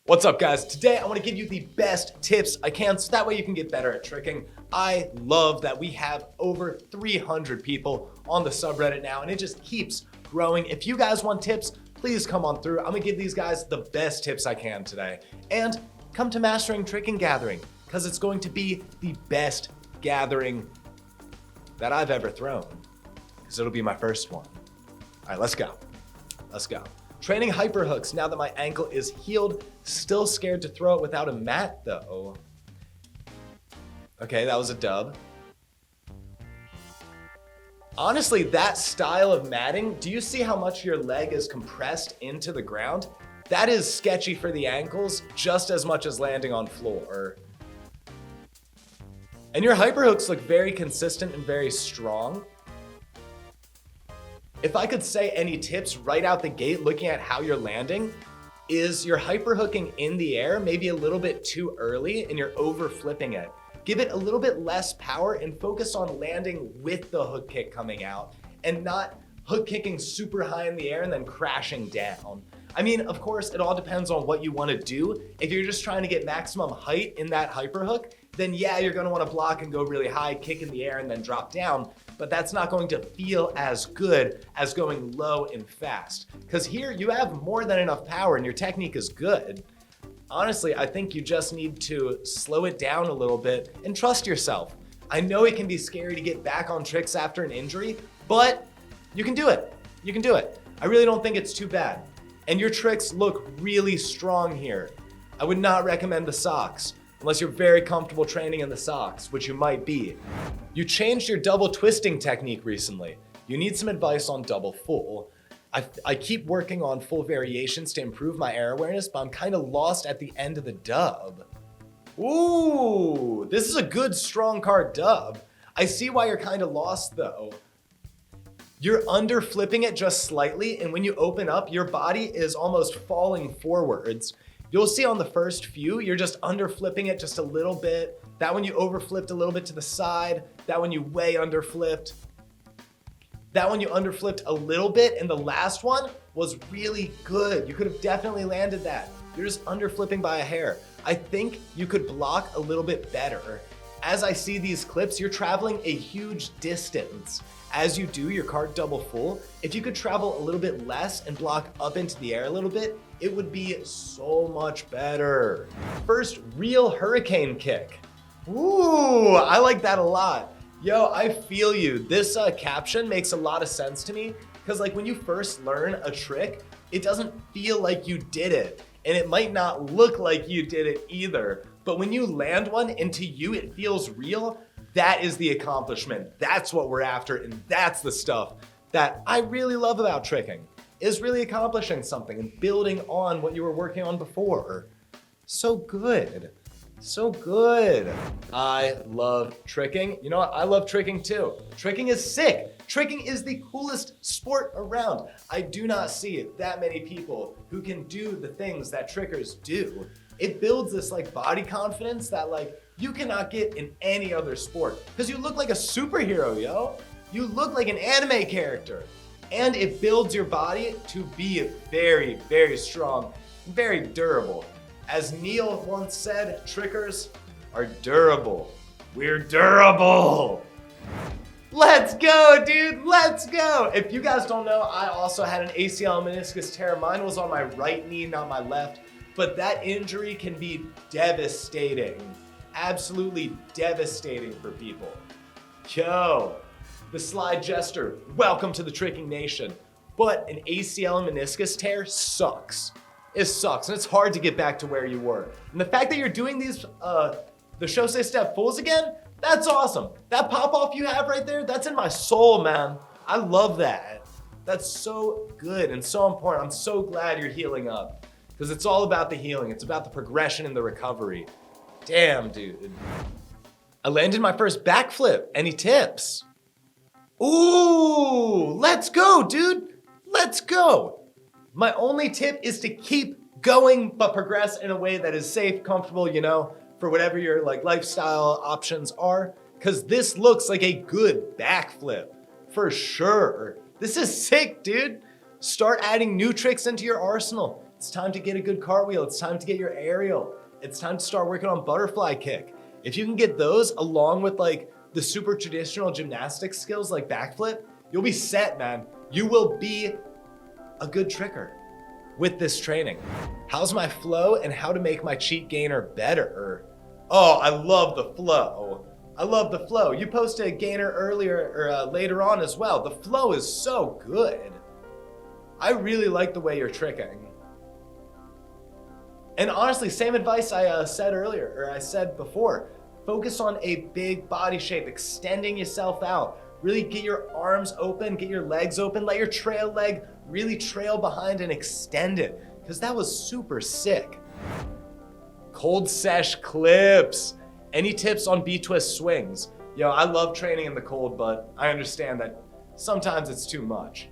What's up, guys? Today I want to give you the best tips I can so that way you can get better at tricking. I love that we have over 300 people on the subreddit now and it just keeps growing. If you guys want tips, please come on through. I'm gonna give these guys the best tips I can today. And come to Mastering Tricking Gathering because it's going to be the best gathering that I've ever thrown because it'll be my first one. All right, let's go. Let's go. Training hyper hooks now that my ankle is healed. Still scared to throw it without a mat though. Okay, that was a dub. Honestly, that style of matting, do you see how much your leg is compressed into the ground? That is sketchy for the ankles just as much as landing on floor. And your hyper hooks look very consistent and very strong. If I could say any tips right out the gate looking at how you're landing, is you're hyper hooking in the air maybe a little bit too early and you're over flipping it. Give it a little bit less power and focus on landing with the hook kick coming out and not hook kicking super high in the air and then crashing down. I mean, of course, it all depends on what you want to do. If you're just trying to get maximum height in that hyper hook, then yeah, you're going to want to block and go really high, kick in the air and then drop down. But that's not going to feel as good as going low and fast. Because here you have more than enough power and your technique is good. Honestly, I think you just need to slow it down a little bit and trust yourself. I know it can be scary to get back on tricks after an injury, but you can do it. You can do it. I really don't think it's too bad. And your tricks look really strong here. I would not recommend the socks unless you're very comfortable training in the socks, which you might be. You changed your double twisting technique recently. You need some advice on double full. I keep working on full variations to improve my air awareness, but I'm kind of lost at the end of the dub. Ooh, this is a good strong card dub. I see why you're kind of lost though. You're under flipping it just slightly, and when you open up, your body is almost falling forwards. You'll see on the first few, you're just under flipping it just a little bit. That one you over flipped a little bit to the side. That one you way under flipped. That one you under flipped a little bit, and the last one was really good. You could have definitely landed that. You're just under flipping by a hair. I think you could block a little bit better. As I see these clips, you're traveling a huge distance. As you do your card double full, if you could travel a little bit less and block up into the air a little bit, it would be so much better. First, real hurricane kick. Ooh, I like that a lot. Yo, I feel you. This caption makes a lot of sense to me because like when you first learn a trick, it doesn't feel like you did it. And it might not look like you did it either. But when you land one and to you it feels real, that is the accomplishment. That's what we're after, and that's the stuff that I really love about tricking, is really accomplishing something and building on what you were working on before. So good. So good. I love tricking. You know what? I love tricking too. Tricking is sick. Tricking is the coolest sport around. I do not see that many people who can do the things that trickers do. It builds this like body confidence that like you cannot get in any other sport because you look like a superhero, yo. You look like an anime character. And it builds your body to be very, very strong, very durable. As Neil once said, trickers are durable. We're durable. Let's go, dude, let's go. If you guys don't know, I also had an ACL meniscus tear. Mine was on my right knee, not my left. But that injury can be devastating. Absolutely devastating for people. Yo, the Slide Jester, welcome to the Tricking Nation. But an ACL and meniscus tear sucks. It sucks, and it's hard to get back to where you were. And the fact that you're doing these, the Shosei step fulls again, that's awesome. That pop-off you have right there, that's in my soul, man. I love that. That's so good and so important. I'm so glad you're healing up because it's all about the healing. It's about the progression and the recovery. Damn, dude. I landed my first backflip. Any tips? Ooh, let's go, dude. Let's go. My only tip is to keep going, but progress in a way that is safe, comfortable, you know, for whatever your like lifestyle options are. Cause this looks like a good backflip for sure. This is sick, dude. Start adding new tricks into your arsenal. It's time to get a good cartwheel. It's time to get your aerial. It's time to start working on butterfly kick. If you can get those along with like the super traditional gymnastics skills like backflip, you'll be set, man. You will be a good tricker with this training. How's my flow and how to make my cheat gainer better? Oh, I love the flow. I love the flow. You posted a gainer earlier or later on as well. The flow is so good. I really like the way you're tricking. And honestly, same advice I said before. Focus on a big body shape, extending yourself out. Really get your arms open, get your legs open, let your trail leg really trail behind and extend it, because that was super sick. Cold sesh clips. Any tips on B-twist swings? Yo, I love training in the cold, but I understand that sometimes it's too much.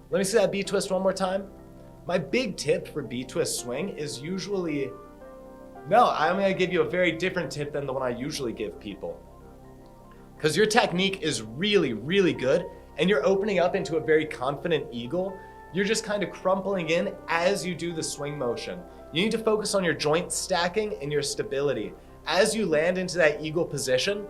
Let me see that B-twist one more time. My big tip for B-twist swing is usually, no, I'm gonna give you a very different tip than the one I usually give people. Because your technique is really, really good and you're opening up into a very confident eagle. You're just kind of crumpling in as you do the swing motion. You need to focus on your joint stacking and your stability. As you land into that eagle position,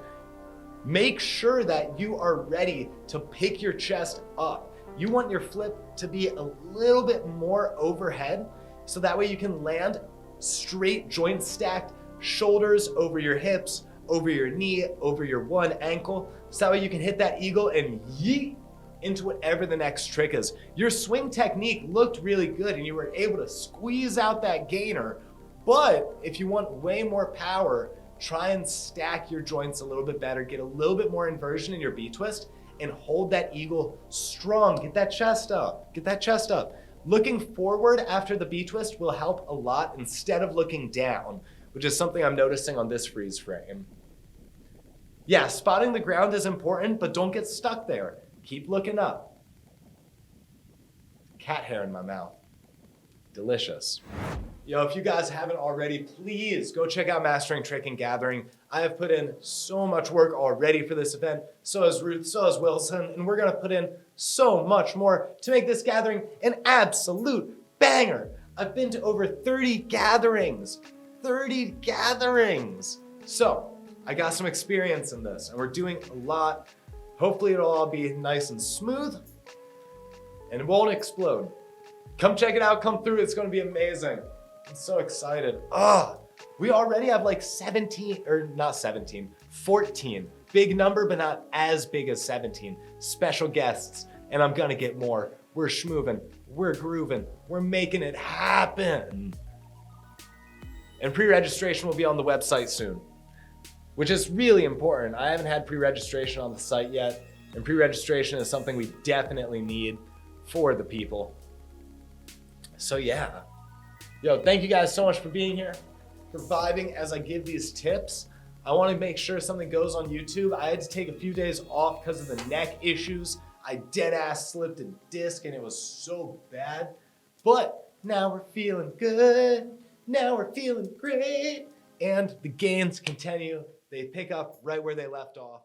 make sure that you are ready to pick your chest up. You want your flip to be a little bit more overhead, so that way you can land straight joint stacked, shoulders over your hips, over your knee, over your one ankle, so that way you can hit that eagle and yeet into whatever the next trick is. Your swing technique looked really good and you were able to squeeze out that gainer, but if you want way more power, try and stack your joints a little bit better, get a little bit more inversion in your B-twist, and hold that eagle strong. Get that chest up, get that chest up. Looking forward after the B-twist will help a lot instead of looking down, which is something I'm noticing on this freeze frame. Yeah, spotting the ground is important, but don't get stuck there. Keep looking up. Cat hair in my mouth. Delicious. Yo, if you guys haven't already, please go check out Mastering Tricking Gathering. I have put in so much work already for this event. So has Ruth, so has Wilson, and we're gonna put in so much more to make this gathering an absolute banger. I've been to over 30 gatherings. 30 gatherings. So I got some experience in this and we're doing a lot. Hopefully it'll all be nice and smooth and it won't explode. Come check it out, come through, it's gonna be amazing. I'm so excited. We already have like 14, big number, but not as big as 17 special guests. And I'm gonna get more. We're schmoovin', we're grooving, we're making it happen. And pre-registration will be on the website soon, which is really important. I haven't had pre-registration on the site yet, and pre-registration is something we definitely need for the people. So yeah. Yo, thank you guys so much for being here, for vibing as I give these tips. I want to make sure something goes on YouTube. I had to take a few days off because of the neck issues. I dead ass slipped a disc and it was so bad. But now we're feeling good. Now we're feeling great. And the gains continue. They pick up right where they left off.